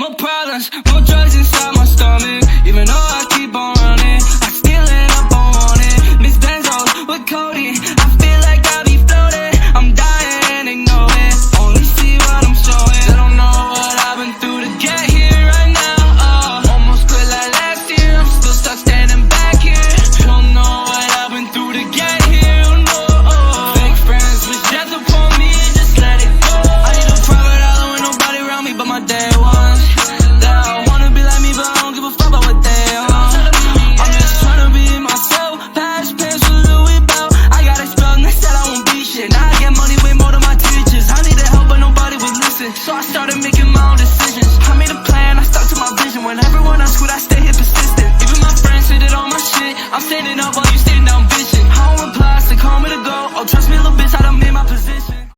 more problems, more drugs inside my stomach. Even though I keep on running, I still end up on wanted. Miss Benzos with Cody, I feel like I be floating. I'm dying and ignore it, only see what I'm showing. They don't know what I've been through to get here right now. Almost quit like last year, I'm still stuck standing back here. Don't know what I've been through to get here, no. Fake friends wish death upon me, just let it go. I need a private island with nobody around me but my day ones. They all wanna be like me, but I don't give a fuck about what they are. I'm just trying to be myself, past pants with Louis Bell. I got expelled and they said I won't be shit. Now I get money way more than my teachers. I needed help but nobody would listen, so I started